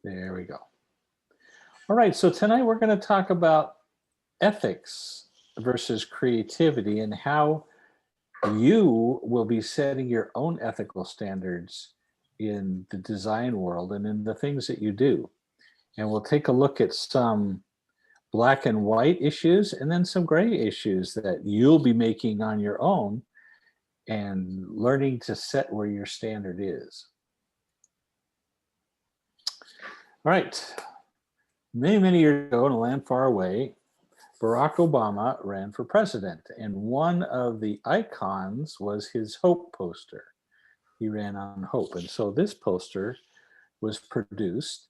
There we go. All right, so tonight we're going to talk about ethics versus creativity and how you will be setting your own ethical standards in the design world and in the things that you do. And we'll take a look at some black and white issues and then some gray issues that you'll be making on your own and learning to set where your standard is. All right. Many, many years ago in a land far away, Barack Obama ran for president, and one of the icons was his hope poster. He ran on hope, and so this poster was produced.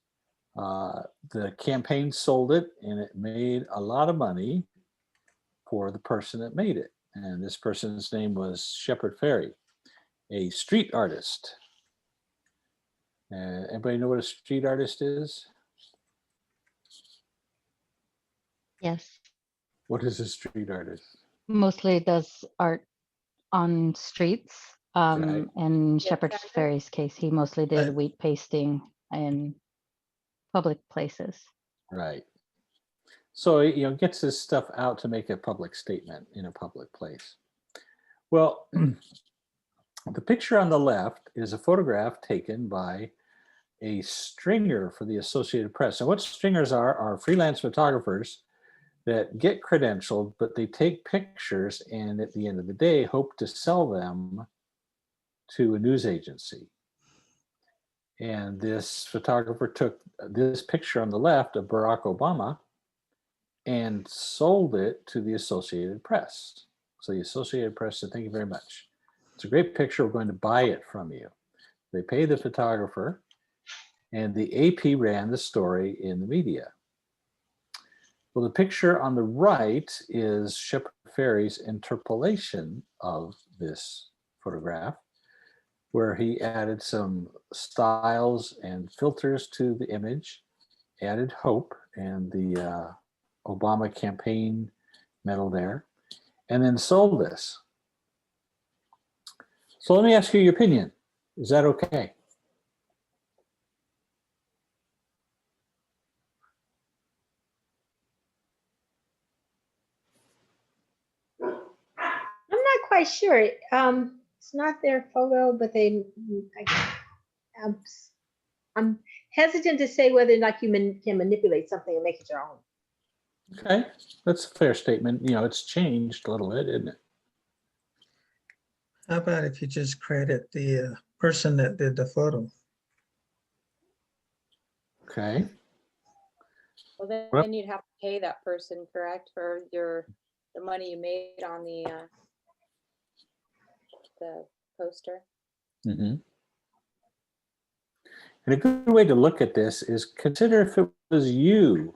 The campaign sold it, and it made a lot of money for the person that made it. And this person's name was Shepard Fairey, a street artist. Anybody know what a street artist is? Yes. What is a street artist? Mostly does art on streets. Okay. In Shepard Fairey's case, he mostly did wheat pasting in public places. Right. So, gets his stuff out to make a public statement in a public place. Well, the picture on the left is a photograph taken by a stringer for the Associated Press. And what stringers are freelance photographers that get credentialed, but they take pictures and at the end of the day hope to sell them to a news agency. And this photographer took this picture on the left of Barack Obama and sold it to the Associated Press. So the Associated Press said, thank you very much. It's a great picture. We're going to buy it from you. They pay the photographer, and the AP ran the story in the media. Well, the picture on the right is Shepard Fairey's interpolation of this photograph, where he added some styles and filters to the image, added hope and the Obama campaign medal there, and then sold this. So let me ask you your opinion. Is that okay? I'm not quite sure. It's not their photo, but I'm hesitant to say whether or not you can manipulate something and make it your own. Okay, that's a fair statement. It's changed a little bit, isn't it? How about if you just credit the person that did the photo? Okay. Well, then you'd have to pay that person, correct, for the money you made on the poster. Mm-hmm. And a good way to look at this is consider if it was you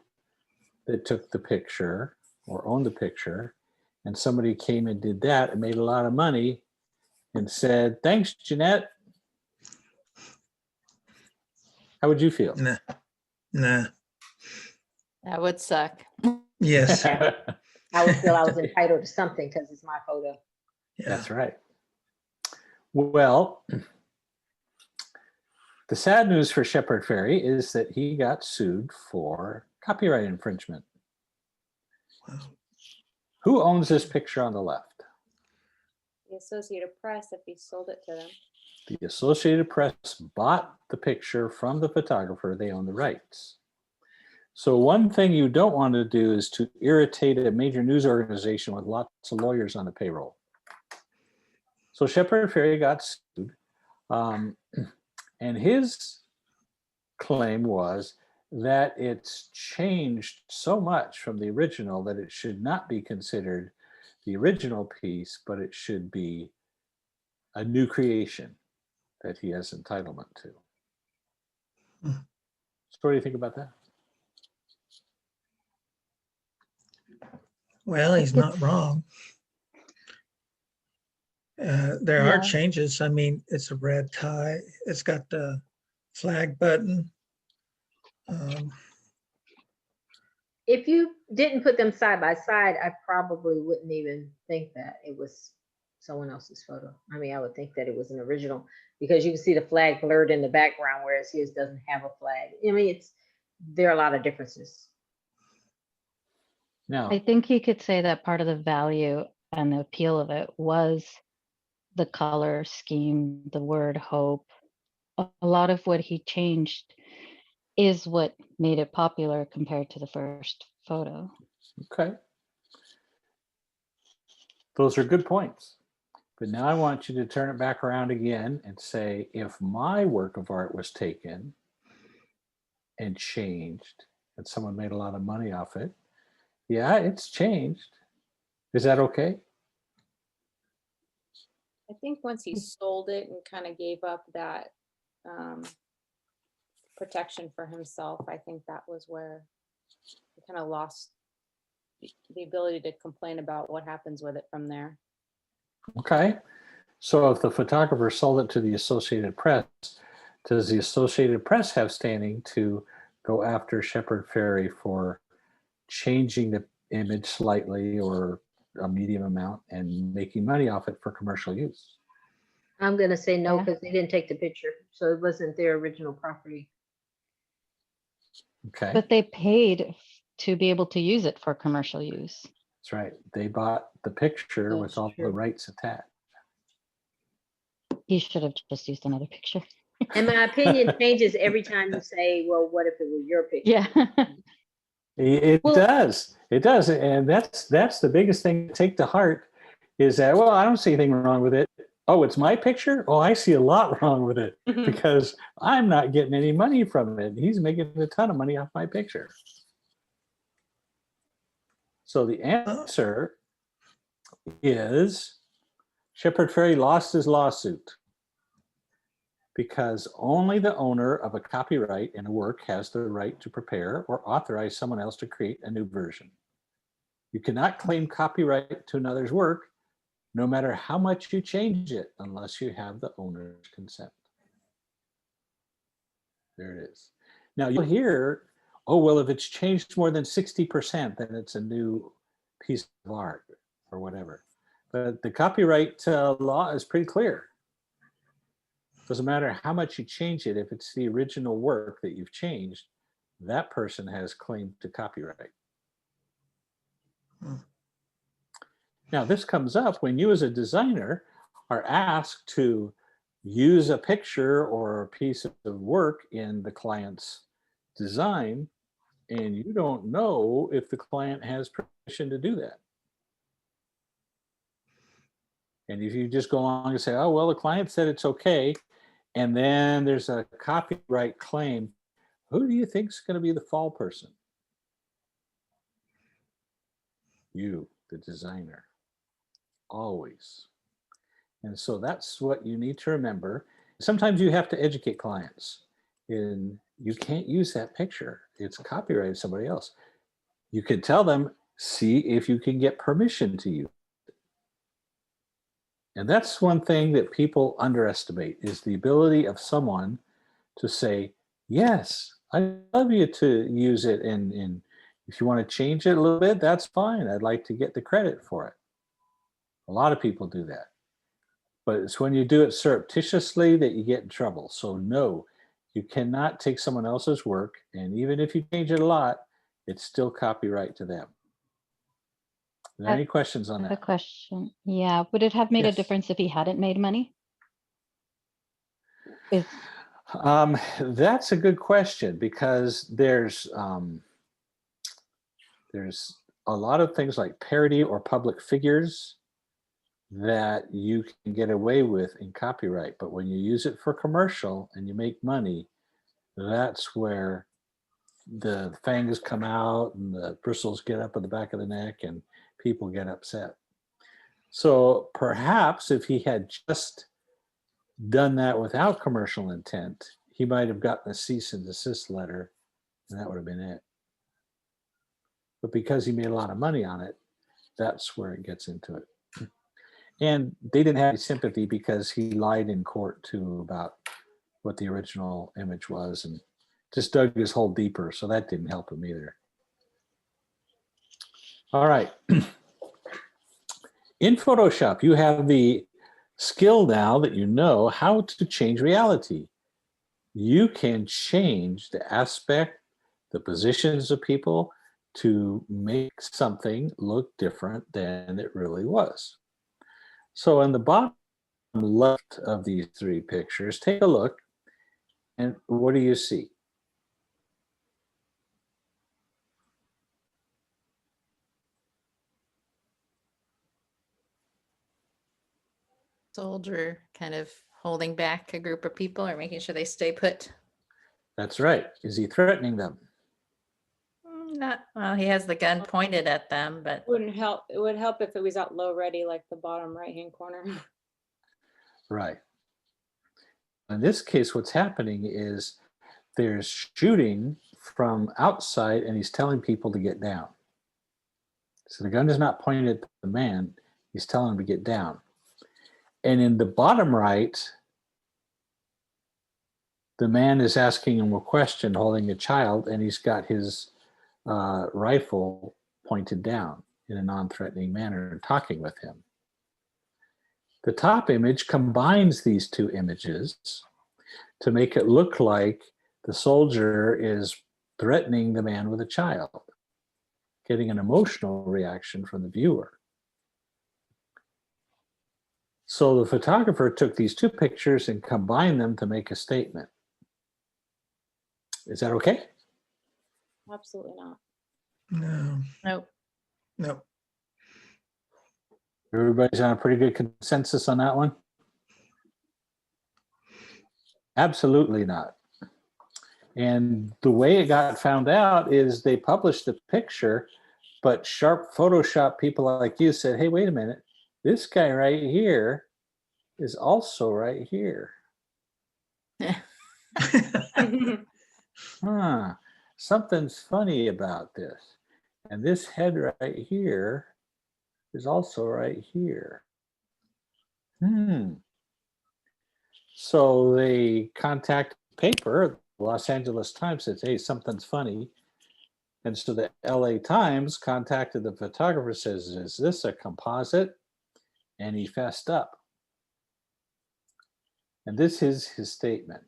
that took the picture or owned the picture, and somebody came and did that and made a lot of money and said, thanks, Jeanette. How would you feel? Nah. That would suck. Yes. I would feel I was entitled to something because it's my photo. Yeah. That's right. Well, the sad news for Shepard Fairey is that he got sued for copyright infringement. Wow. Who owns this picture on the left? The Associated Press, if he sold it to them. The Associated Press bought the picture from the photographer. They own the rights. So one thing you don't want to do is to irritate a major news organization with lots of lawyers on the payroll. So Shepard Fairey got sued, and his claim was that it's changed so much from the original that it should not be considered the original piece, but it should be a new creation that he has entitlement to. So what do you think about that? Well, he's not wrong. There are changes. I mean, it's a red tie. It's got the flag button. If you didn't put them side by side, I probably wouldn't even think that it was someone else's photo. I mean, I would think that it was an original because you can see the flag blurred in the background, whereas his doesn't have a flag. I mean, there are a lot of differences. Now, I think you could say that part of the value and the appeal of it was the color scheme, the word hope. A lot of what he changed is what made it popular compared to the first photo. okay. Those are good points. But now I want you to turn it back around again and say, if my work of art was taken and changed and someone made a lot of money off it, yeah, it's changed. Is that okay? I think once he sold it and kind of gave up that protection for himself, I think that was where he kind of lost the ability to complain about what happens with it from there. Okay. So if the photographer sold it to the Associated Press, does the Associated Press have standing to go after Shepard Fairey for changing the image slightly or a medium amount and making money off it for commercial use? I'm gonna say no Yeah. because they didn't take the picture, so it wasn't their original property. Okay, But they paid to be able to use it for commercial use. that's right. They bought the picture with That's all the true. rights attached. He should have just used another picture. And my opinion changes every time you say, well, what if it was your picture? Yeah. It Well- does. It does. And that's the biggest thing to take to heart is that, well, I don't see anything wrong with it. Oh, it's my picture? Oh, I see a lot wrong with it because I'm not getting any money from it. He's making a ton of money off my picture. So the answer is Shepard Fairey lost his lawsuit because only the owner of a copyright in a work has the right to prepare or authorize someone else to create a new version. You cannot claim copyright to another's work, no matter how much you change it, unless you have the owner's consent. There it is. Now you'll hear, oh, well, if it's changed more than 60%, then it's a new piece of art or whatever. But the copyright law is pretty clear. Doesn't matter how much you change it, if it's the original work that you've changed, that person has claim to copyright. Now, this comes up when you as a designer are asked to use a picture or a piece of work in the client's design, and you don't know if the client has permission to do that. And if you just go along and say, oh, well, the client said it's okay, and then there's a copyright claim, who do you think is going to be the fall person? You, the designer, always. And so that's what you need to remember. Sometimes you have to educate clients in you can't use that picture. It's copyrighted somebody else. You can tell them, see if you can get permission to use it. And that's one thing that people underestimate is the ability of someone to say, yes, I'd love you to use it. And if you want to change it a little bit, that's fine. I'd like to get the credit for it. A lot of people do that. But it's when you do it surreptitiously that you get in trouble. So no, you cannot take someone else's work, and even if you change it a lot, it's still copyright to them. Are there any questions on I have a that? question. Yeah, would it have made a Yes. difference if he hadn't made money? Is That's a good question because there's a lot of things like parody or public figures that you can get away with in copyright. But when you use it for commercial and you make money, that's where the fangs come out and the bristles get up at the back of the neck and people get upset. So perhaps if he had just done that without commercial intent, he might have gotten a cease and desist letter and that would have been it. But because he made a lot of money on it, that's where it gets into it. And they didn't have any sympathy because he lied in court too about what the original image was and just dug his hole deeper. So that didn't help him either. All right. In Photoshop, you have the skill now that you know how to change reality. You can change the aspect, the positions of people to make something look different than it really was. So in the bottom left of these three pictures, take a look, and what do you see? Soldier kind of holding back a group of people or making sure they stay put. That's right. Is he threatening them? Not, well, he has the gun pointed at them, but Wouldn't help. It would help if it was out low ready, like the bottom right-hand corner. Right. In this case, what's happening is there's shooting from outside and he's telling people to get down. So the gun is not pointed at the man, he's telling him to get down. And in the bottom right, the man is asking him a question holding a child, and he's got his rifle pointed down in a non-threatening manner and talking with him. The top image combines these two images to make it look like the soldier is threatening the man with a child, getting an emotional reaction from the viewer. So the photographer took these two pictures and combined them to make a statement. Is that okay? Absolutely not. No, nope. no. Everybody's on a pretty good consensus on that one? Absolutely not. And the way it got found out is they published the picture, but sharp Photoshop people like you said, hey, wait a minute, this guy right here is also right here. Huh, something's funny about this. And this head right here is also right here. So they contact the paper, the Los Angeles Times, says, hey, something's funny. And so the LA Times contacted the photographer, says, is this a composite? And he fessed up. And this is his statement.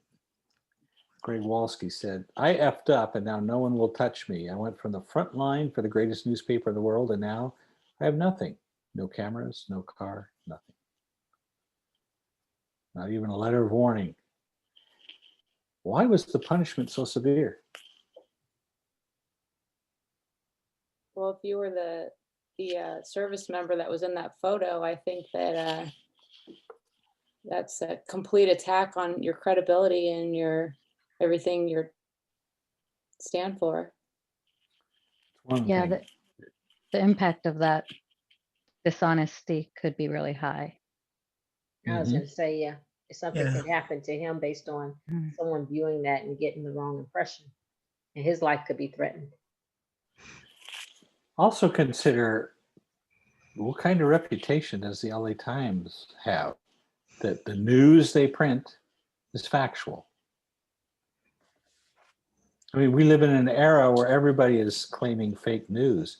Greg Walsky said, I effed up and now no one will touch me. I went from the front line for the greatest newspaper in the world and now I have nothing. No cameras, no car, nothing. Not even a letter of warning. Why was the punishment so severe? Well, if you were the service member that was in that photo, I think that that's a complete attack on your credibility and your everything you stand for. One Yeah, thing. the impact of that dishonesty could be really high. I was Mhm. gonna say, yeah, if something Yeah. could happen to him based on Mm. someone viewing that and getting the wrong impression, and his life could be threatened. Also consider, what kind of reputation does the LA Times have? That the news they print is factual. I mean, we live in an era where everybody is claiming fake news.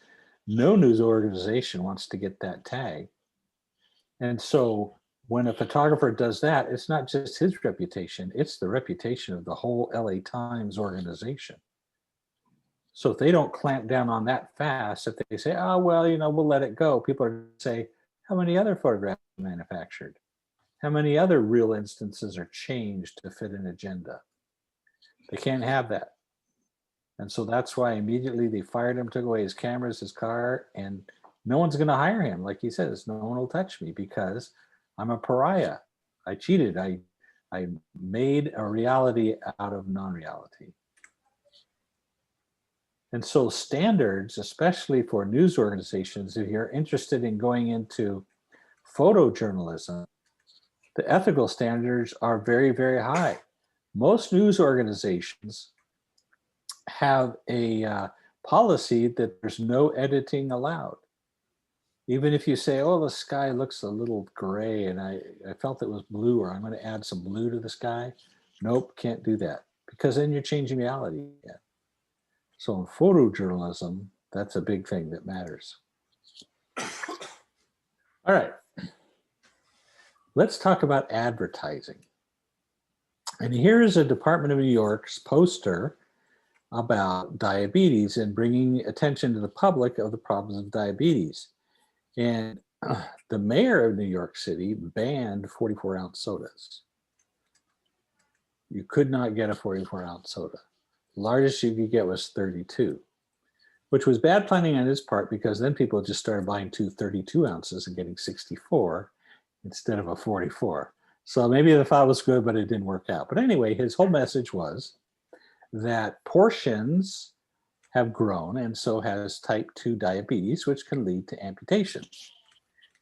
No news organization wants to get that tag. And so when a photographer does that, it's not just his reputation, it's the reputation of the whole LA Times organization. So if they don't clamp down on that fast, if they say, oh, well, we'll let it go, people are going to say, how many other photographs are manufactured? How many other real instances are changed to fit an agenda? They can't have that. And so that's why immediately they fired him, took away his cameras, his car, and no one's going to hire him. Like he says, no one will touch me because I'm a pariah. I cheated. I made a reality out of non-reality. And so standards, especially for news organizations, if you're interested in going into photojournalism, the ethical standards are very, very high. Most news organizations have a policy that there's no editing allowed. Even if you say, oh, the sky looks a little gray and I felt it was blue, or I'm going to add some blue to the sky. Nope, can't do that, because then you're changing reality again. So in photojournalism, that's a big thing that matters. All right. Let's talk about advertising. And here is a Department of New York's poster about diabetes and bringing attention to the public of the problems of diabetes. And the mayor of New York City banned 44-ounce sodas. You could not get a 44-ounce soda. The largest you could get was 32, which was bad planning on his part, because then people just started buying 32 ounces and getting 64 instead of a 44. So maybe the thought was good, but it didn't work out. But anyway, his whole message was that portions have grown, and so has type 2 diabetes, which can lead to amputation.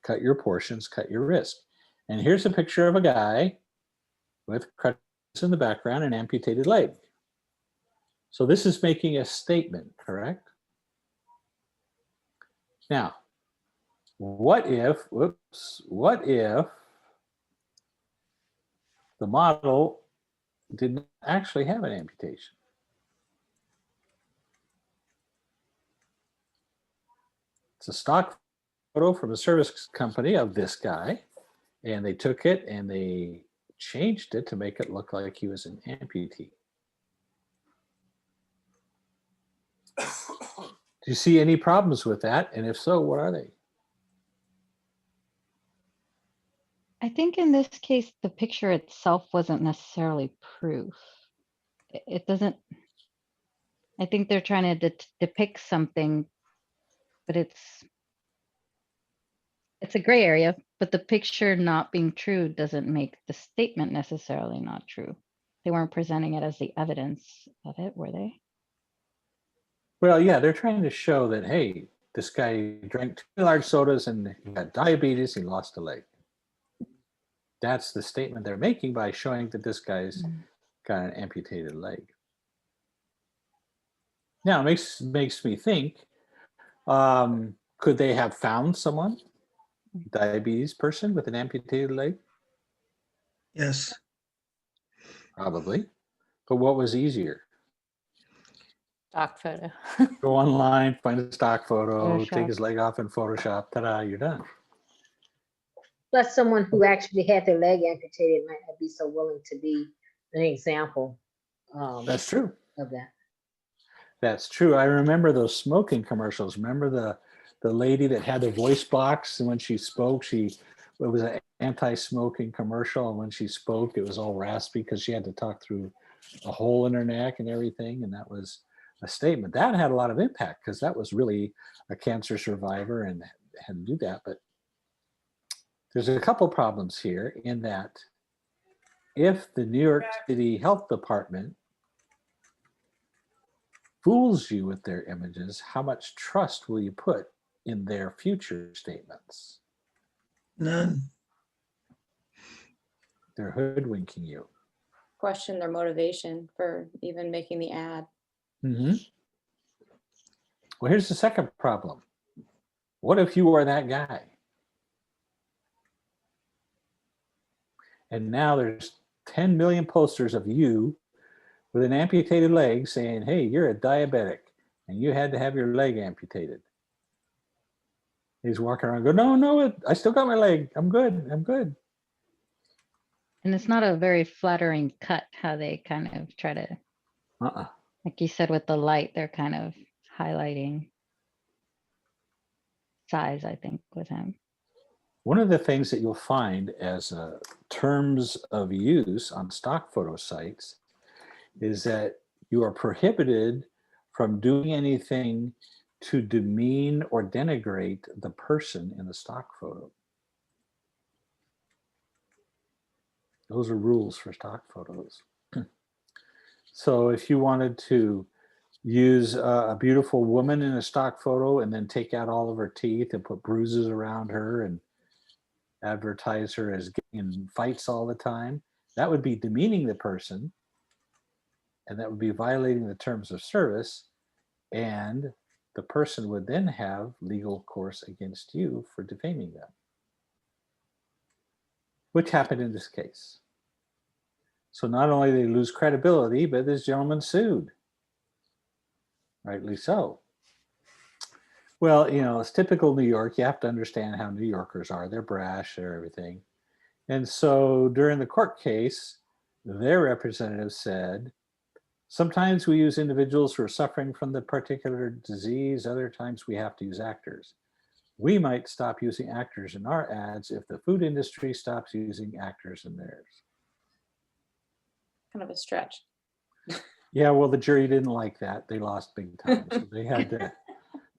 Cut your portions, cut your risk. And here's a picture of a guy with crutches in the background and amputated leg. So this is making a statement, correct? Now, what if the model didn't actually have an amputation? It's a stock photo from a service company of this guy, and they took it and they changed it to make it look like he was an amputee. Do you see any problems with that? And if so, what are they? I think in this case, the picture itself wasn't necessarily proof. It doesn't, I think they're trying to depict something, but it's a gray area, but the picture not being true doesn't make the statement necessarily not true. They weren't presenting it as the evidence of it, were they? Well, yeah, they're trying to show that, hey, this guy drank 2 large sodas and he got diabetes, he lost a leg. That's the statement they're making by showing that this guy's got an amputated leg. Now, it makes me think, could they have found someone, diabetes person with an amputated leg? Yes. Probably. But what was easier? Stock photo. Go online, find a stock photo, Photoshop. take his leg off in Photoshop, ta-da, you're done. Plus, someone who actually had their leg amputated might not be so willing to be an example That's true. of that. That's true. I remember those smoking commercials. Remember the lady that had the voice box, and when she spoke, it was an anti-smoking commercial, and when she spoke, it was all raspy because she had to talk through a hole in her neck and everything, and that was a statement. That had a lot of impact because that was really a cancer survivor and had to do that. But there's a couple problems here in that if the New York City Health Department fools you with their images, how much trust will you put in their future statements? None. They're hoodwinking you. Question their motivation for even making the ad. Mm-hmm. Well, here's the second problem. What if you were that guy? And now there's 10 million posters of you with an amputated leg saying, hey, you're a diabetic and you had to have your leg amputated. He's walking around going, no, I still got my leg. I'm good. And it's not a very flattering cut how they kind of try to, like you said, with the light, they're kind of highlighting size, I think, with him. One of the things that you'll find as terms of use on stock photo sites is that you are prohibited from doing anything to demean or denigrate the person in the stock photo. Those are rules for stock photos. So if you wanted to use a beautiful woman in a stock photo and then take out all of her teeth and put bruises around her and advertise her as getting in fights all the time, that would be demeaning the person, and that would be violating the terms of service, and the person would then have legal course against you for defaming them, which happened in this case. So not only did they lose credibility, but this gentleman sued. Rightly so. Well, it's typical New York. You have to understand how New Yorkers are. They're brash, they're everything. And so during the court case, their representative said, sometimes we use individuals who are suffering from the particular disease. Other times we have to use actors. We might stop using actors in our ads if the food industry stops using actors in theirs. Kind of a stretch. Yeah, well, the jury didn't like that. They lost big time. So they had to,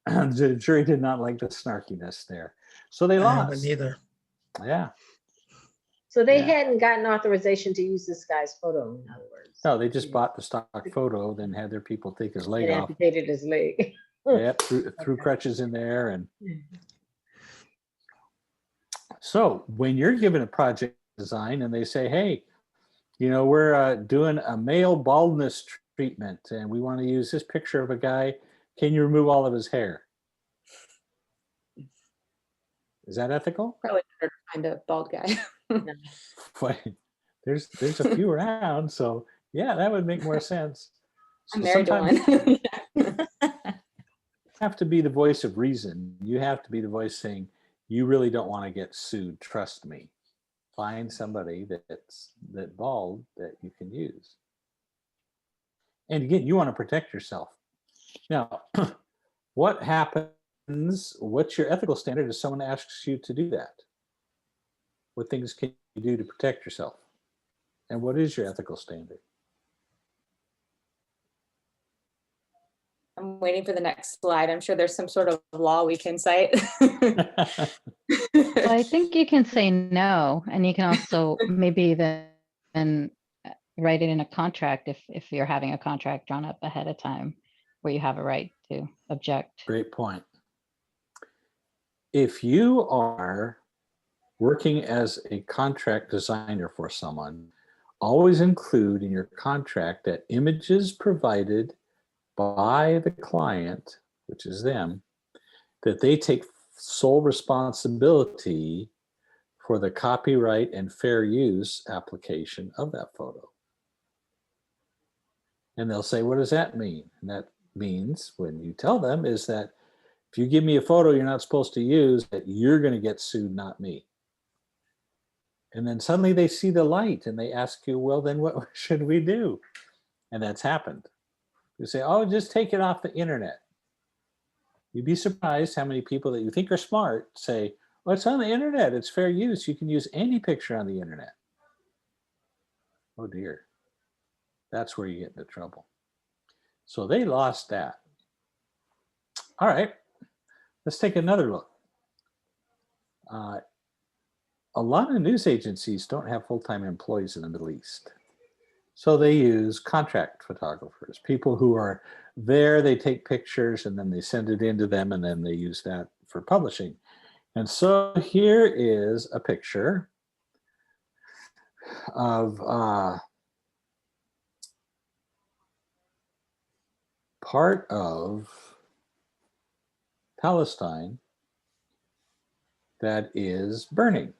the jury did not like the snarkiness there. So they I haven't lost. either. Yeah. So they Yeah. hadn't gotten authorization to use this guy's photo, in other words. No, they just bought the stock photo, then had their people take his leg And off. amputated his leg. Yep, threw crutches in there. And so when you're given a project design and they say, hey, we're doing a male baldness treatment and we want to use this picture of a guy. Can you remove all of his hair? Is that ethical? Probably better to find a bald guy. Wait, there's a few around, so yeah, that would make more sense. I'm So married to sometimes one. you have to be the voice of reason. You have to be the voice saying, you really don't want to get sued. Trust me. Find somebody that's bald that you can use. And again, you want to protect yourself. Now, what happens? What's your ethical standard if someone asks you to do that? What things can you do to protect yourself? And what is your ethical standard? I'm waiting for the next slide. I'm sure there's some sort of law we can cite. Well, I think you can say no, and you can also maybe then write it in a contract if you're having a contract drawn up ahead of time where you have a right to object. Great point. If you are working as a contract designer for someone, always include in your contract that images provided by the client, which is them, that they take sole responsibility for the copyright and fair use application of that photo. And they'll say, what does that mean? And that means, when you tell them, is that if you give me a photo you're not supposed to use, that you're going to get sued, not me. And then suddenly they see the light and they ask you, well, then what should we do? And that's happened. You say, oh, just take it off the internet. You'd be surprised how many people that you think are smart say, well, it's on the internet. It's fair use. You can use any picture on the internet. Oh, dear. That's where you get into trouble. So they lost that. All right. Let's take another look. A lot of news agencies don't have full-time employees in the Middle East. So they use contract photographers, people who are there, they take pictures and then they send it in to them and then they use that for publishing. And so here is a picture of part of Palestine that is burning.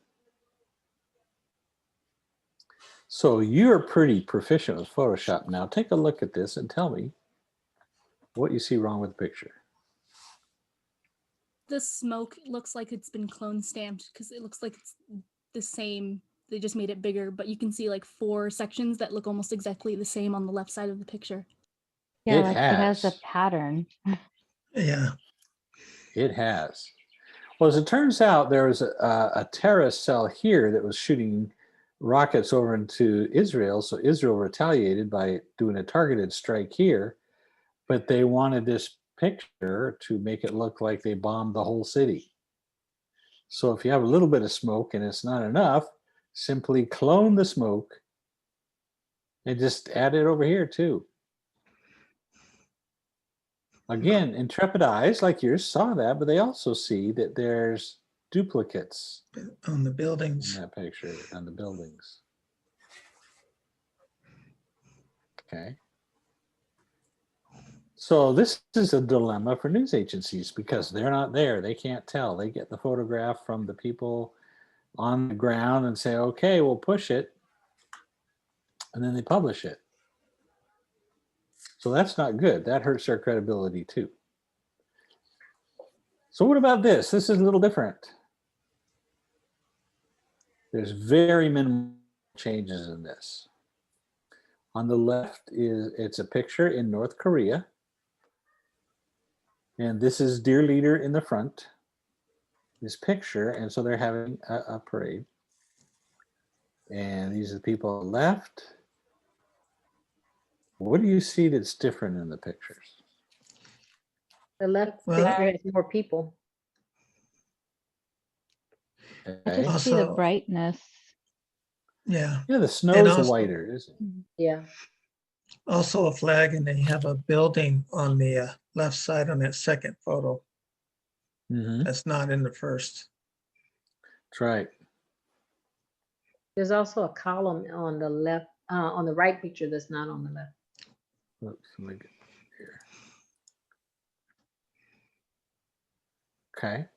So you're pretty proficient with Photoshop. Now take a look at this and tell me what you see wrong with the picture. The smoke looks like it's been clone stamped because it looks like it's the same. They just made it bigger, but you can see like 4 sections that look almost exactly the same on the left side of the picture. Yeah, It like it has a has. pattern. Yeah. It has. Well, as it turns out, there was a terrorist cell here that was shooting rockets over into Israel. So Israel retaliated by doing a targeted strike here, but they wanted this picture to make it look like they bombed the whole city. So if you have a little bit of smoke and it's not enough, simply clone the smoke and just add it over here too. Again, intrepid eyes like yours saw that, but they also see that there's duplicates On the in buildings. that picture on the buildings. Okay. So this is a dilemma for news agencies because they're not there. They can't tell. They get the photograph from the people on the ground and say, okay, we'll push it. And then they publish it. So that's not good. That hurts their credibility too. So what about this? This is a little different. There's very minimal changes in this. On the left it's a picture in North Korea. And this is Dear Leader in the front, this picture. And so they're having a parade. And these are the people on the left. What do you see that's different in the pictures? The left Well- picture has more people. I Okay. just see the Also- brightness. Yeah. Yeah, the snow And is also- whiter, isn't it? Yeah. Also a flag, and they have a building on the left side on that second photo. Mm-hmm. That's not in the first. That's right. There's also a column on the left, on the right picture that's not on the left. Oops, let me get here. Okay.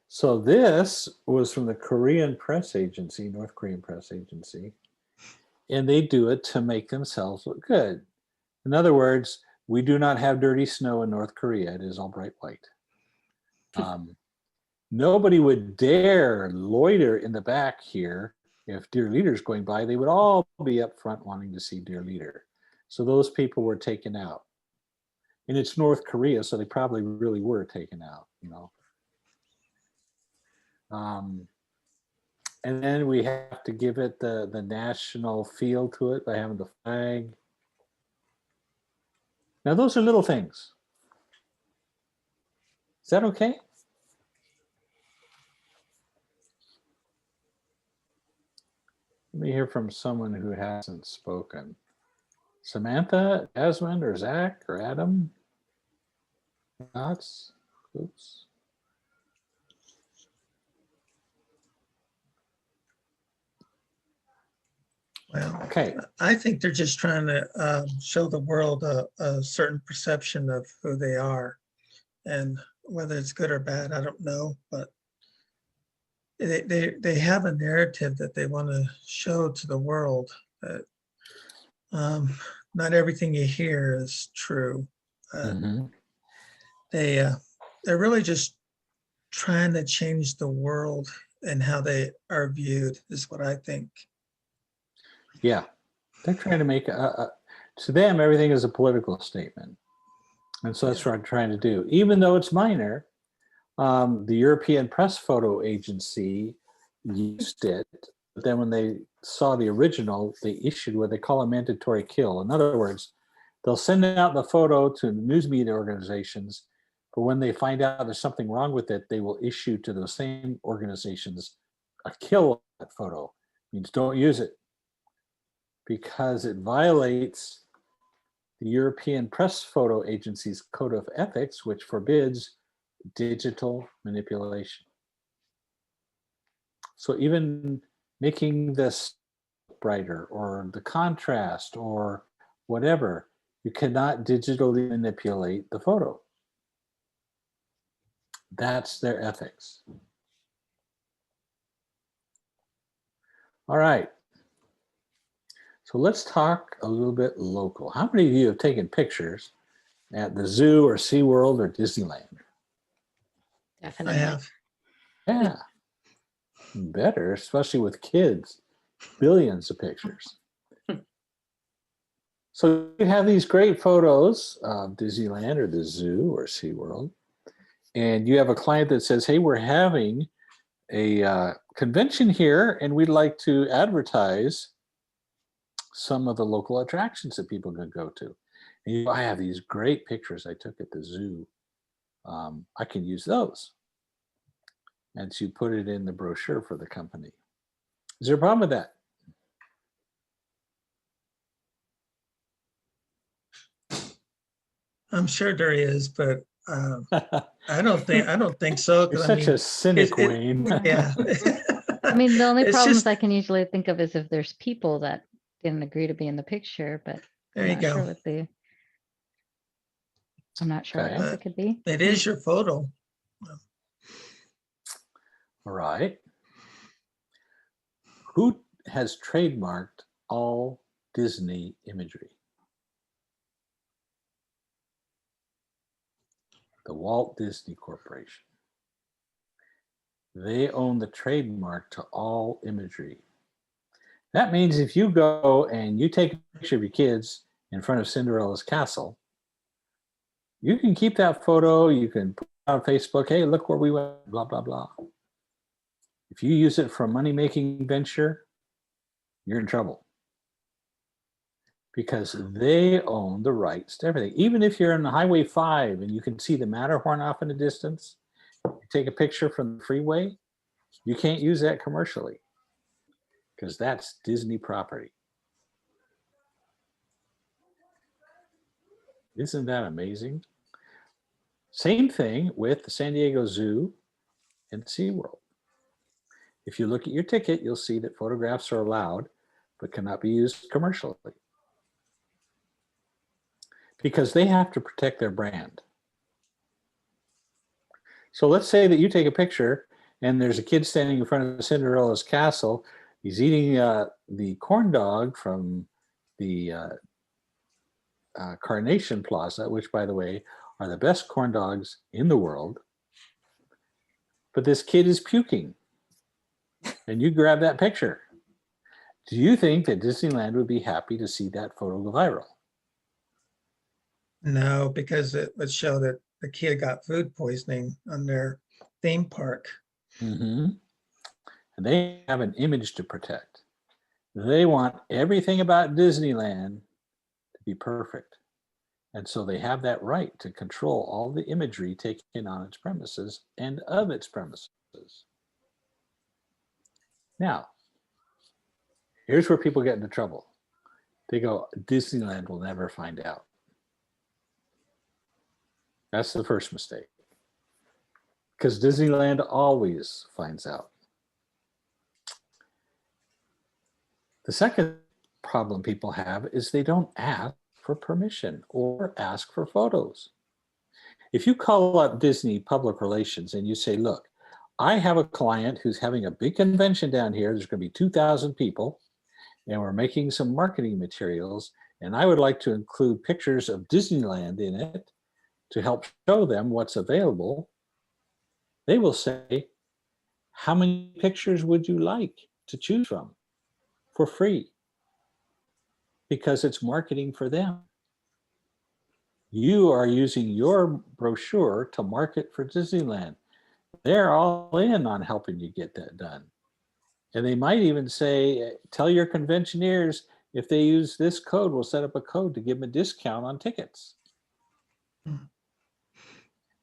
So this was from the Korean press agency, North Korean press agency, and they do it to make themselves look good. In other words, we do not have dirty snow in North Korea. It is all bright white. Nobody would dare loiter in the back here. If Dear Leader's going by, they would all be up front wanting to see Dear Leader. So those people were taken out. And it's North Korea, so they probably really were taken out, you know. And then we have to give it the national feel to it by having the flag. Now those are little things. Is that okay? Let me hear from someone who hasn't spoken. Samantha, Jasmine, or Zach, or Adam? Thoughts? Oops. Well, Okay. I think they're just trying to show the world a certain perception of who they are. And whether it's good or bad, I don't know, but they have a narrative that they want to show to the world that not everything you hear is true. Mhm. They're really just trying to change the world and how they are viewed is what I think. Yeah. They're trying to make to them, everything is a political statement. And so that's what I'm trying to do. Even though it's minor, the European Press Photo Agency used it, but then when they saw the original, they issued what they call a mandatory kill. In other words, they'll send out the photo to news media organizations, but when they find out there's something wrong with it, they will issue to those same organizations a kill on that photo. It means don't use it because it violates the European Press Photo Agency's Code of Ethics, which forbids digital manipulation. So even making this brighter or the contrast or whatever, you cannot digitally manipulate the photo. That's their ethics. All right. So let's talk a little bit local. How many of you have taken pictures at the zoo or SeaWorld or Disneyland? I Definitely. have. Yeah. Better, especially with kids. Billions of pictures. So you have these great photos of Disneyland or the zoo or SeaWorld, and you have a client that says, hey, we're having a convention here and we'd like to advertise some of the local attractions that people can go to. And you go, I have these great pictures I took at the zoo. I can use those. And so you put it in the brochure for the company. Is there a problem with that? I'm sure there is, but I don't think so. You're 'cause I such mean, a cynic, it- Wayne. yeah. I mean, the only It's problems just- I can usually think of is if there's people that didn't agree to be in the picture, but There I'm you not go. sure what I'm not sure what Okay. else it could be. It is your photo. All right. Who has trademarked all Disney imagery? The Walt Disney Corporation. They own the trademark to all imagery. That means if you go and you take a picture of your kids in front of Cinderella's castle, you can keep that photo, you can put it on Facebook, hey, look where we went, blah, blah, blah. If you use it for a money-making venture, you're in trouble. Because they own the rights to everything. Even if you're on Highway 5 and you can see the Matterhorn off in the distance, you take a picture from the freeway, you can't use that commercially because that's Disney property. Isn't that amazing? Same thing with the San Diego Zoo and SeaWorld. If you look at your ticket, you'll see that photographs are allowed, but cannot be used commercially because they have to protect their brand. So let's say that you take a picture and there's a kid standing in front of Cinderella's castle. He's eating the corn dog from the Carnation Plaza, which, by the way, are the best corn dogs in the world. But this kid is puking, and you grab that picture. Do you think that Disneyland would be happy to see that photo go viral? No, because it would show that the kid got food poisoning on their theme park. Mm-hmm. And they have an image to protect. They want everything about Disneyland to be perfect. And so they have that right to control all the imagery taken on its premises and of its premises. Now, here's where people get into trouble. They go, Disneyland will never find out. That's the first mistake. Because Disneyland always finds out. The second problem people have is they don't ask for permission or ask for photos. If you call up Disney Public Relations and you say, look, I have a client who's having a big convention down here. There's going to be 2,000 people, and we're making some marketing materials, and I would like to include pictures of Disneyland in it to help show them what's available. They will say, how many pictures would you like to choose from for free? Because it's marketing for them. You are using your brochure to market for Disneyland. They're all in on helping you get that done. And they might even say, tell your conventioneers, if they use this code, we'll set up a code to give them a discount on tickets.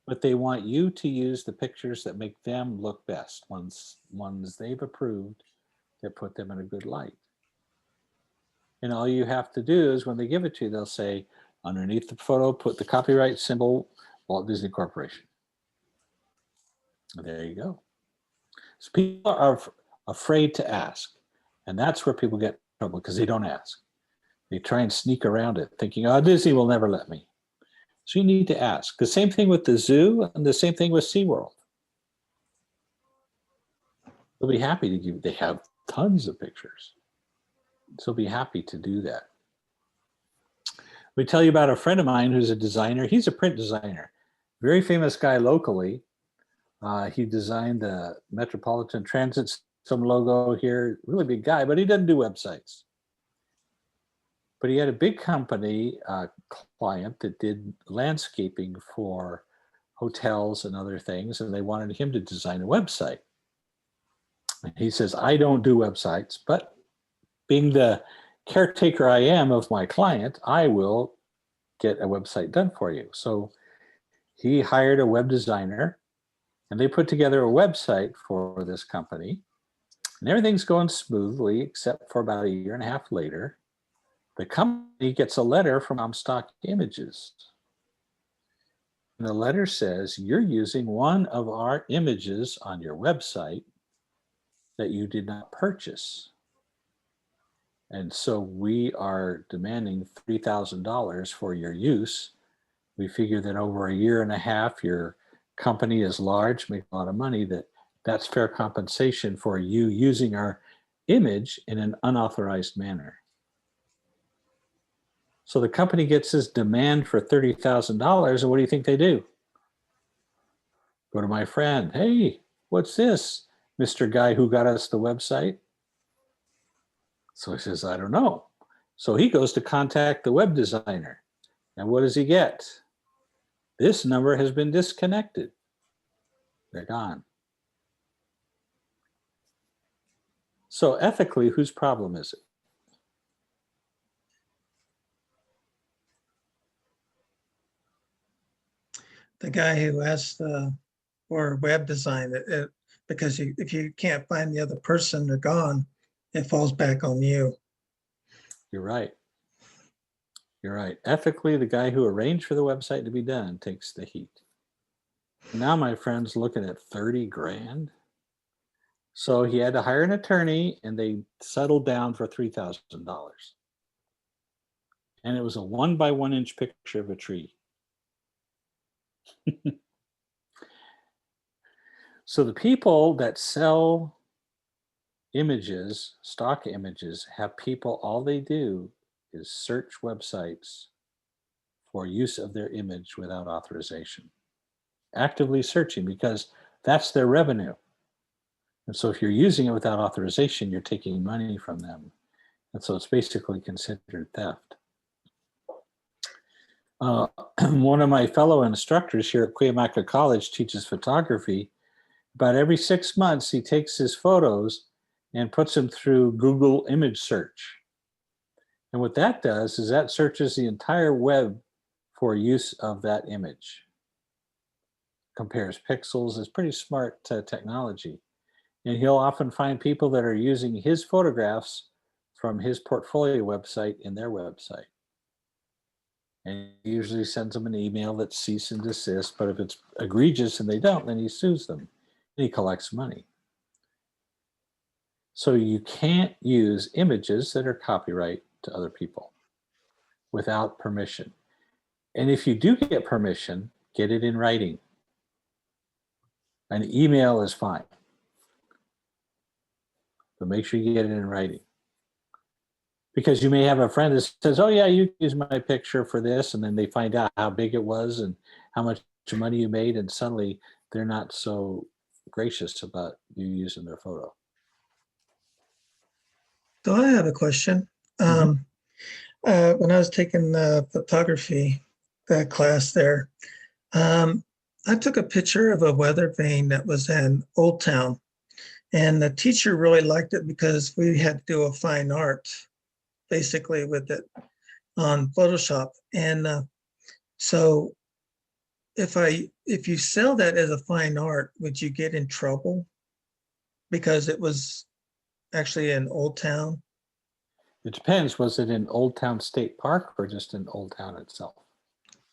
But they want you to use the pictures that make them look best, ones they've approved that put them in a good light. And all you have to do is when they give it to you, they'll say, underneath the photo, put the copyright symbol, Walt Disney Corporation. And there you go. So people are afraid to ask. And that's where people get in trouble because they don't ask. They try and sneak around it thinking, oh, Disney will never let me. So you need to ask. The same thing with the zoo and the same thing with SeaWorld. They'll be happy to give, they have tons of pictures. So be happy to do that. Let me tell you about a friend of mine who's a designer. He's a print designer, very famous guy locally. He designed the Metropolitan Transit System logo here, really big guy, but he doesn't do websites. But he had a big company client that did landscaping for hotels and other things, and they wanted him to design a website. And he says, I don't do websites, but being the caretaker I am of my client, I will get a website done for you. So he hired a web designer and they put together a website for this company. And everything's going smoothly, except for about a year and a half later, the company gets a letter from Comstock Images. And the letter says, you're using one of our images on your website that you did not purchase. And so we are demanding $3,000 for your use. We figure that over a year and a half, your company is large, make a lot of money, that's fair compensation for you using our image in an unauthorized manner. So the company gets this demand for $30,000, and what do you think they do? Go to my friend, hey, what's this, Mr. Guy who got us the website? So he says, I don't know. So he goes to contact the web designer. And what does he get? This number has been disconnected. They're gone. So ethically, whose problem is it? The guy who asked for web design, because if you can't find the other person, they're gone, it falls back on you. You're right. You're right. Ethically, the guy who arranged for the website to be done takes the heat. Now my friend's looking at 30 grand. So he had to hire an attorney and they settled down for $3,000. And it was a 1 by 1 inch picture of a tree. So the people that sell images, stock images, have people, all they do is search websites for use of their image without authorization. Actively searching, because that's their revenue. And so if you're using it without authorization, you're taking money from them. And so it's basically considered theft. One of my fellow instructors here at Cuyamaca College teaches photography. About every 6 months, he takes his photos and puts them through Google image search. And what that does is that searches the entire web for use of that image. Compares pixels. It's pretty smart technology. And he'll often find people that are using his photographs from his portfolio website in their website. And he usually sends them an email that's cease and desist, but if it's egregious and they don't, then he sues them and he collects money. So you can't use images that are copyright to other people without permission. And if you do get permission, get it in writing. An email is fine, but make sure you get it in writing. Because you may have a friend that says, oh yeah, you use my picture for this, and then they find out how big it was and how much money you made, and suddenly they're not so gracious about you using their photo. So I have a question. When I was taking photography class there, I took a picture of a weather vane that was in Old Town, and the teacher really liked it because we had to do a fine art basically with it on Photoshop. And so if you sell that as a fine art, would you get in trouble because it was actually in Old Town? It depends. Was it in Old Town State Park or just in Old Town itself?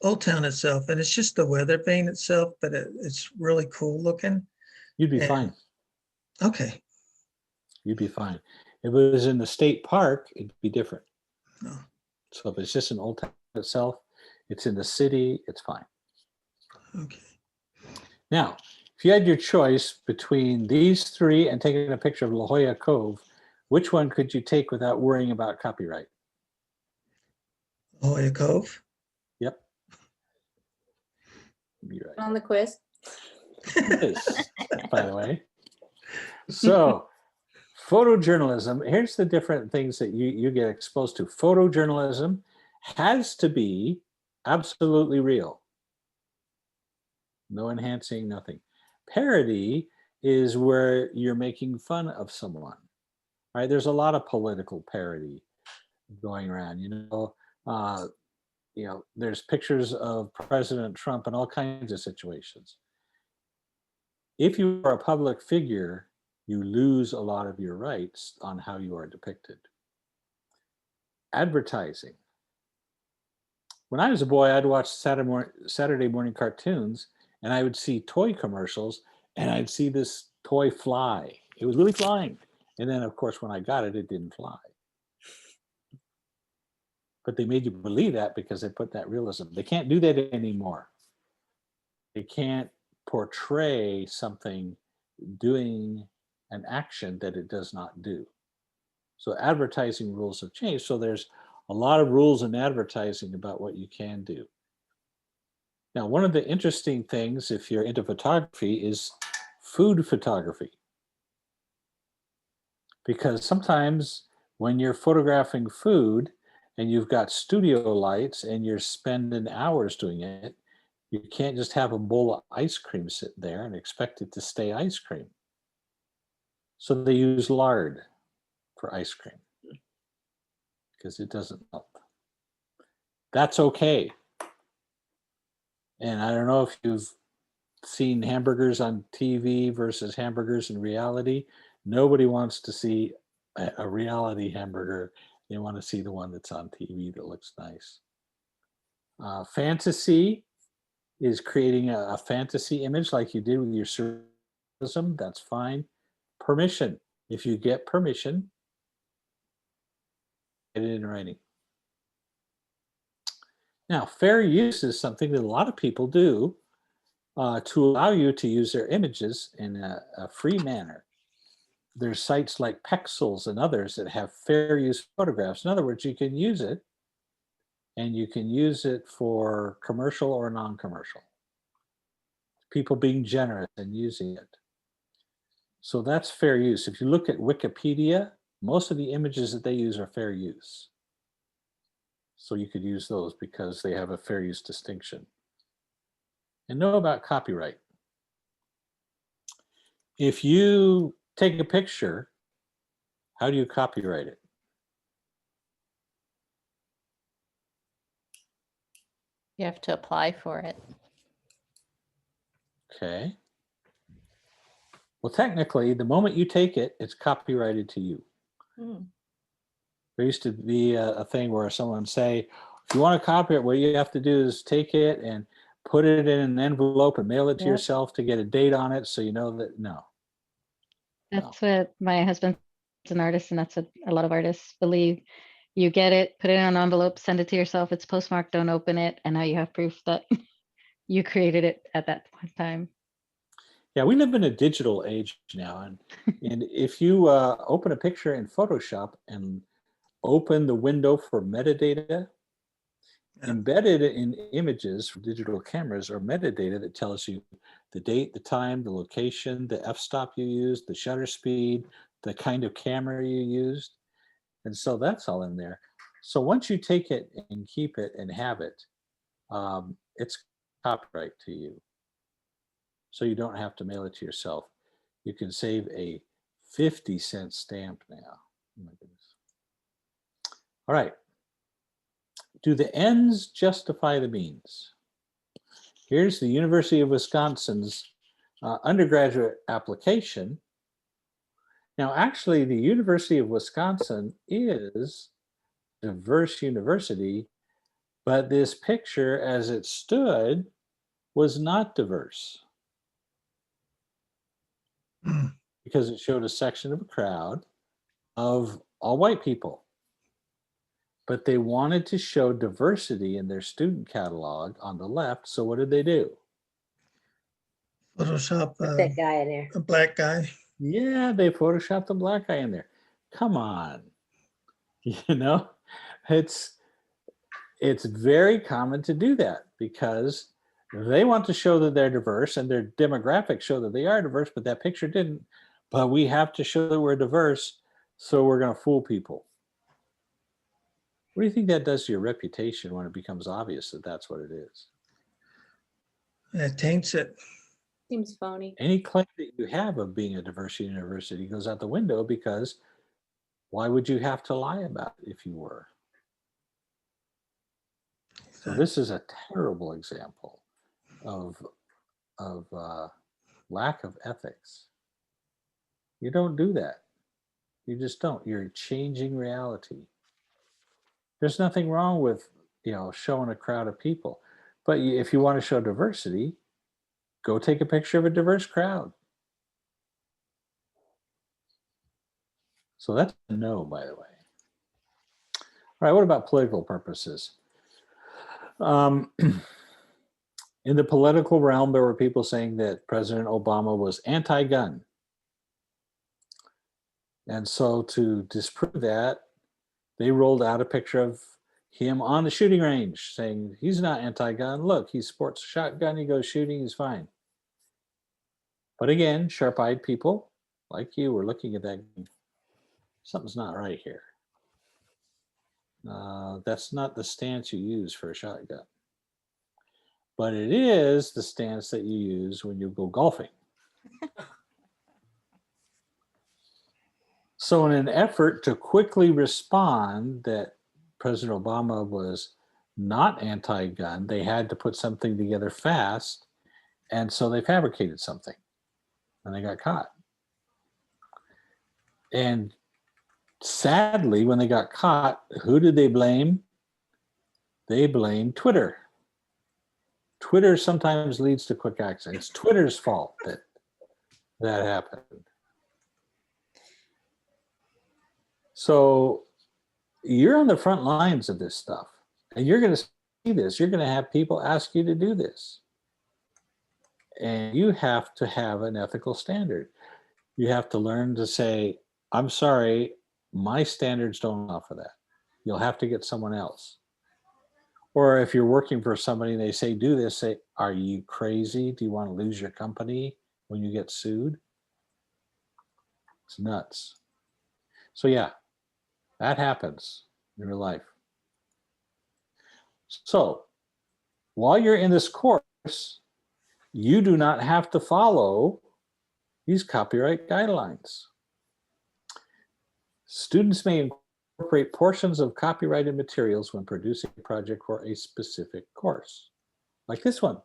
Old Town itself, and it's just the weather vane itself, but it's really cool looking. You'd be fine. Okay. You'd be fine. If it was in the state park, it'd be different. No. So if it's just in Old Town itself, it's in the city, it's fine. Okay. Now, if you had your choice between these three and taking a picture of La Jolla Cove, which one could you take without worrying about copyright? La Jolla Cove? Yep. You're right. On the quiz. Is, by the way. So, photojournalism, here's the different things that you get exposed to. Photojournalism has to be absolutely real. No enhancing, nothing. Parody is where you're making fun of someone, right? There's a lot of political parody going around, there's pictures of President Trump in all kinds of situations. If you are a public figure, you lose a lot of your rights on how you are depicted. Advertising. When I was a boy, I'd watch Saturday morning cartoons, and I would see toy commercials, and I'd see this toy fly. It was really flying. And then, of course, when I got it, it didn't fly. But they made you believe that because they put that realism. They can't do that anymore. They can't portray something doing an action that it does not do. So advertising rules have changed. So there's a lot of rules in advertising about what you can do. Now, one of the interesting things, if you're into photography, is food photography. Because sometimes when you're photographing food and you've got studio lights and you're spending hours doing it, you can't just have a bowl of ice cream sit there and expect it to stay ice cream. So they use lard for ice cream because it doesn't melt. That's okay. And I don't know if you've seen hamburgers on TV versus hamburgers in reality. Nobody wants to see a reality hamburger. They want to see the one that's on TV that looks nice. Fantasy is creating a fantasy image like you did with your surrealism. That's fine. Permission. If you get permission, get it in writing. Now, fair use is something that a lot of people do to allow you to use their images in a free manner. There's sites like Pexels and others that have fair use photographs. In other words, you can use it and you can use it for commercial or non-commercial. People being generous and using it. So that's fair use. If you look at Wikipedia, most of the images that they use are fair use. So you could use those because they have a fair use distinction. And know about copyright. If you take a picture, how do you copyright it? You have to apply for it. Okay. Well, technically, the moment you take it, it's copyrighted to you. Hmm. There used to be a thing where someone would say, if you want to copy it, what you have to do is take it and put it in an envelope and mail it to Yep. yourself to get a date on it so you know that, no. That's what my husband's an artist, and that's what a lot of artists believe. You get it, put it in an envelope, send it to yourself. It's postmarked, don't open it. And now you have proof that you created it at that point in time. Yeah, we live in a digital age now. And if you open a picture in Photoshop and open the window for metadata, embedded in images from digital cameras are metadata that tells you the date, the time, the location, the f-stop you used, the shutter speed, the kind of camera you used. And so that's all in there. So once you take it and keep it and have it, it's copyright to you. So you don't have to mail it to yourself. You can save a 50-cent stamp now. Oh my goodness. All right. Do the ends justify the means? Here's the University of Wisconsin's undergraduate application. Now, actually, the University of Wisconsin is a diverse university, but this picture as it stood was not diverse because it showed a section of a crowd of all white people. But they wanted to show diversity in their student catalog on the left. So what did they do? Photoshop Put that guy in there. a black guy. Yeah, they photoshopped the black guy in there. Come on. You know, it's very common to do that because they want to show that they're diverse and their demographics show that they are diverse, but that picture didn't. But we have to show that we're diverse, so we're going to fool people. What do you think that does to your reputation when it becomes obvious that that's what it is? It taints it. Seems phony. Any claim that you have of being a diverse university goes out the window because why would you have to lie about it if you were? So this is a terrible example of lack of ethics. You don't do that. You just don't. You're changing reality. There's nothing wrong with, you know, showing a crowd of people. But if you want to show diversity, go take a picture of a diverse crowd. So that's a no, by the way. All right, what about political purposes? In the political realm, there were people saying that President Obama was anti-gun. And so to disprove that, they rolled out a picture of him on the shooting range saying he's not anti-gun. Look, he sports a shotgun, he goes shooting, he's fine. But again, sharp-eyed people like you were looking at that. Something's not right here. That's not the stance you use for a shotgun. But it is the stance that you use when you go golfing. So in an effort to quickly respond that President Obama was not anti-gun, they had to put something together fast. And so they fabricated something and they got caught. And sadly, when they got caught, who did they blame? They blamed Twitter. Twitter sometimes leads to quick action. It's Twitter's fault that that happened. So you're on the front lines of this stuff, and you're going to see this. You're going to have people ask you to do this. And you have to have an ethical standard. You have to learn to say, I'm sorry, my standards don't allow for that. You'll have to get someone else. Or if you're working for somebody and they say, do this, say, are you crazy? Do you want to lose your company when you get sued? It's nuts. So yeah, that happens in real life. So while you're in this course, you do not have to follow these copyright guidelines. Students may incorporate portions of copyrighted materials when producing a project for a specific course, like this one.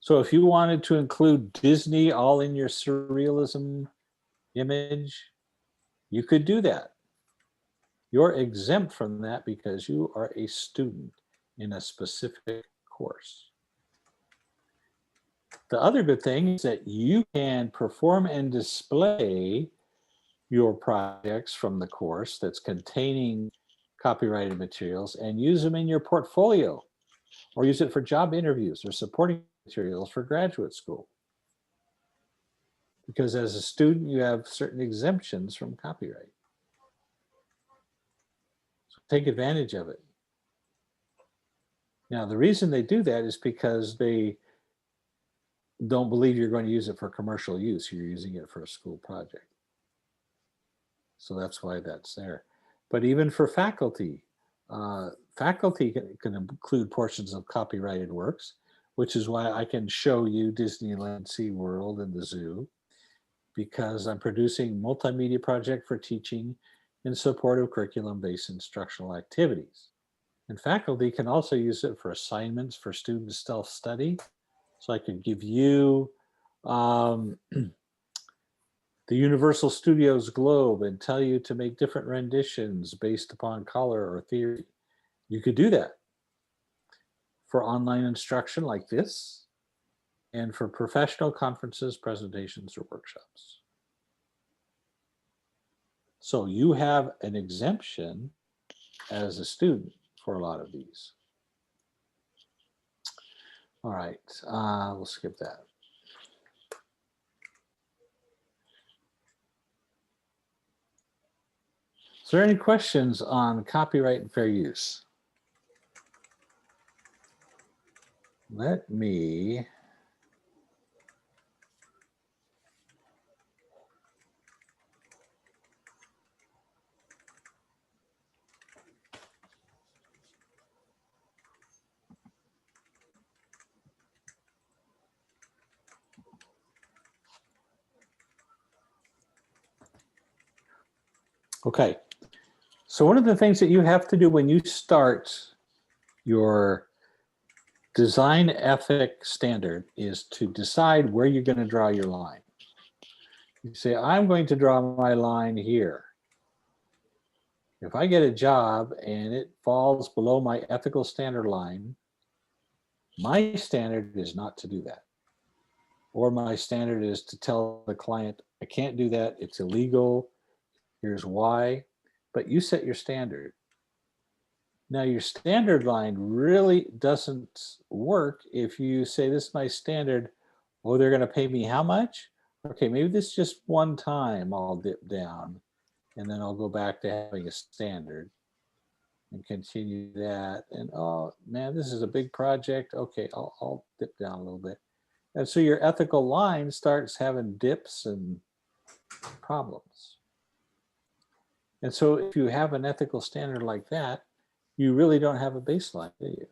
So if you wanted to include Disney all in your surrealism image, you could do that. You're exempt from that because you are a student in a specific course. The other good thing is that you can perform and display your projects from the course that's containing copyrighted materials and use them in your portfolio, or use it for job interviews or supporting materials for graduate school. Because as a student, you have certain exemptions from copyright. So take advantage of it. Now, the reason they do that is because they don't believe you're going to use it for commercial use. You're using it for a school project. So that's why that's there. But even for faculty, faculty can include portions of copyrighted works, which is why I can show you Disneyland, SeaWorld, and the zoo, because I'm producing multimedia project for teaching in support of curriculum-based instructional activities. And faculty can also use it for assignments for students self-study. So I could give you the Universal Studios globe and tell you to make different renditions based upon color or theory. You could do that for online instruction like this, and for professional conferences, presentations, or workshops. So you have an exemption as a student for a lot of these. All right, we'll skip that. Is there any questions on copyright and fair use? Let me okay. So one of the things that you have to do when you start your design ethic standard is to decide where you're going to draw your line. You say, I'm going to draw my line here. If I get a job and it falls below my ethical standard line, my standard is not to do that. Or my standard is to tell the client, I can't do that, it's illegal, here's why. But you set your standard. Now your standard line really doesn't work if you say, this is my standard. Oh, they're going to pay me how much? Okay, maybe this is just one time I'll dip down and then I'll go back to having a standard and continue that. And oh man, this is a big project. Okay, I'll dip down a little bit. And so your ethical line starts having dips and problems. And so if you have an ethical standard like that, you really don't have a baseline, do you?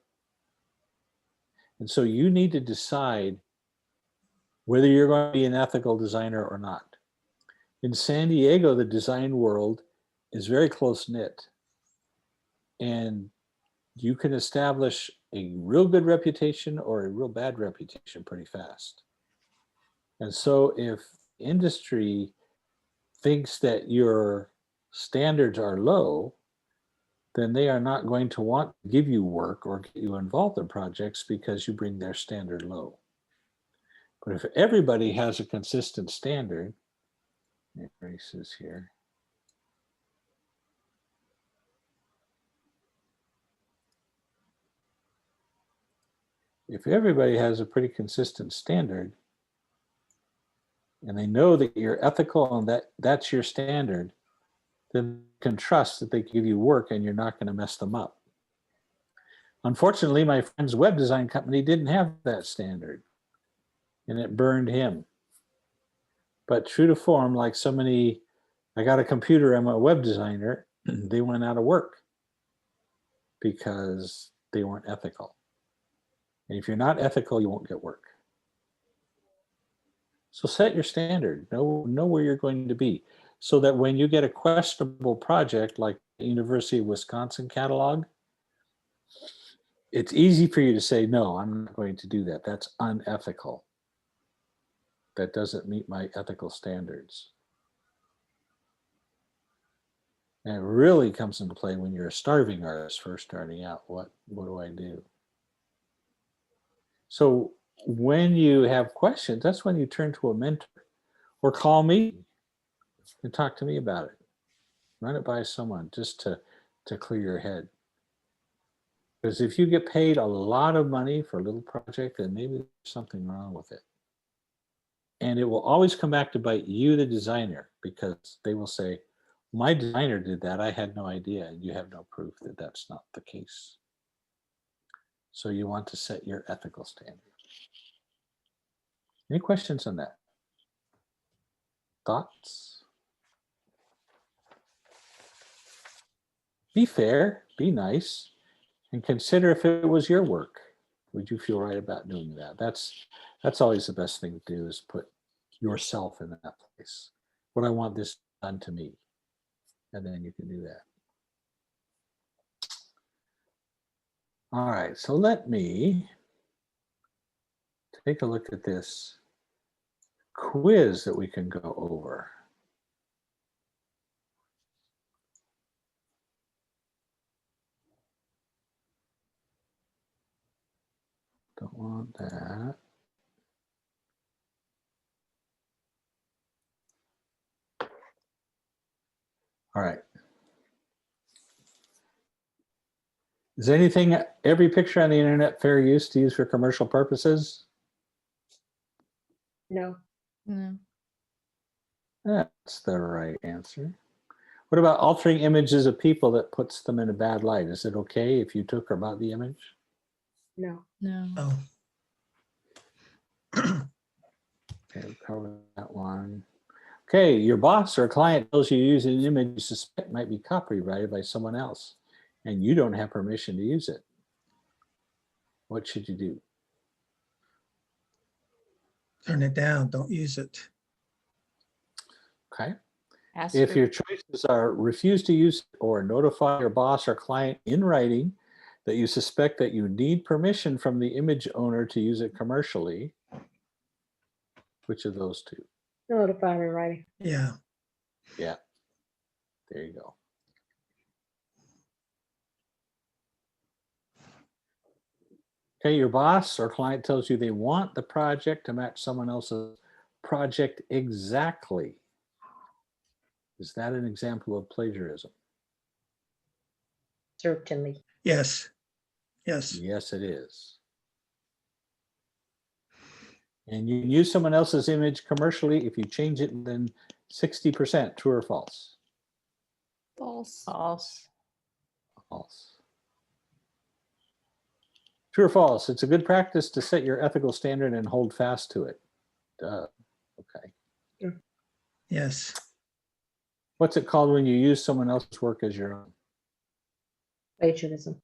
And so you need to decide whether you're going to be an ethical designer or not. In San Diego, the design world is very close knit, and you can establish a real good reputation or a real bad reputation pretty fast. And so if industry thinks that your standards are low, then they are not going to want to give you work or get you involved in projects because you bring their standard low. But if everybody has a consistent standard, erases here. If everybody has a pretty consistent standard, and they know that you're ethical and that's your standard, then you can trust that they give you work and you're not going to mess them up. Unfortunately, my friend's web design company didn't have that standard, and it burned him. But true to form, like so many, I got a computer, I'm a web designer, they went out of work because they weren't ethical. And if you're not ethical, you won't get work. So set your standard, know where you're going to be, so that when you get a questionable project like the University of Wisconsin catalog, it's easy for you to say, no, I'm not going to do that. That's unethical. That doesn't meet my ethical standards. And it really comes into play when you're a starving artist first starting out. What do I do? So when you have questions, that's when you turn to a mentor or call me and talk to me about it. Run it by someone just to clear your head. Because if you get paid a lot of money for a little project, then maybe there's something wrong with it. And it will always come back to bite you, the designer, because they will say, my designer did that, I had no idea, and you have no proof that that's not the case. So you want to set your ethical standard. Any questions on that? Thoughts? Be fair, be nice, and consider if it was your work. Would you feel right about doing that? That's always the best thing to do, is put yourself in that place. Would I want this done to me? And then you can do that. All right, so let me take a look at this quiz that we can go over. Don't want that. All right. Is anything, every picture on the internet fair use to use for commercial purposes? No. No. That's the right answer. What about altering images of people that puts them in a bad light? Is it okay if you took or bought the image? No. No. Oh, Okay, we'll cover that one. Okay, your boss or client tells you to use an image you suspect might be copyrighted by someone else, and you don't have permission to use it. What should you do? turn it down, don't use it. Okay. Ask If for- your choices are refuse to use it or notify your boss or client in writing that you suspect that you need permission from the image owner to use it commercially, which of those two? Notify me in writing. Yeah, Yeah, there you go. Okay, your boss or client tells you they want the project to match someone else's project exactly. Is that an example of plagiarism? Certainly. yes, yes. Yes, it is. And you can use someone else's image commercially if you change it within 60%, true or false? False. False. False. True or false? It's a good practice to set your ethical standard and hold fast to it. Okay. Yes. What's it called when you use someone else's work as your own? Plagiarism.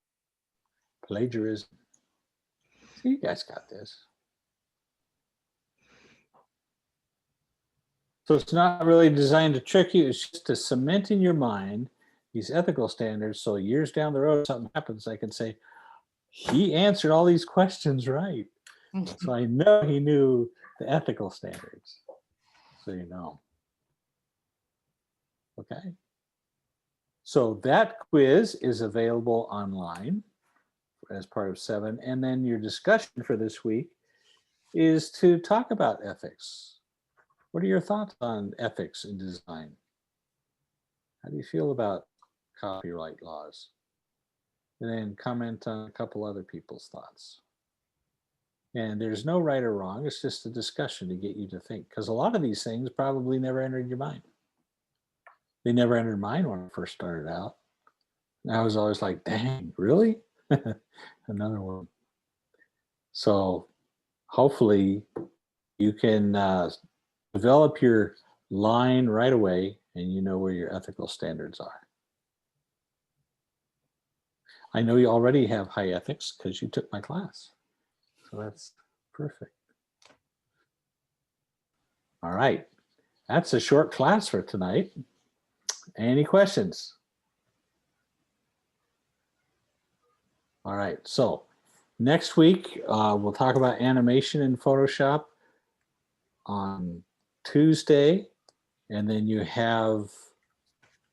Plagiarism. See, you guys got this. So it's not really designed to trick you. It's just to cement in your mind these ethical standards. So years down the road, something happens, I can say, he answered all these questions right. So I know he knew the ethical standards. So you know. Okay. So that quiz is available online as part of 7. And then your discussion for this week is to talk about ethics. What are your thoughts on ethics in design? How do you feel about copyright laws? And then comment on a couple other people's thoughts. And there's no right or wrong. It's just a discussion to get you to think. Because a lot of these things probably never entered your mind. They never entered mine when I first started out. And I was always like, dang, really? Another one. So hopefully you can develop your line right away and you know where your ethical standards are. I know you already have high ethics because you took my class. So that's perfect. All right. That's a short class for tonight. Any questions? All right. So next week, we'll talk about animation in Photoshop on Tuesday. And then you have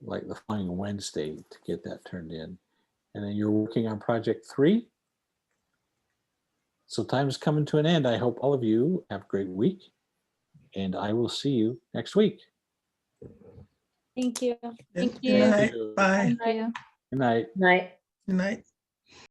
like the following Wednesday to get that turned in. And then you're working on project 3. So time is coming to an end. I hope all of you have a great week. And I will see you next week. Thank you. Thank Good you. night. Bye. Thank you. Good night. Night. Good night.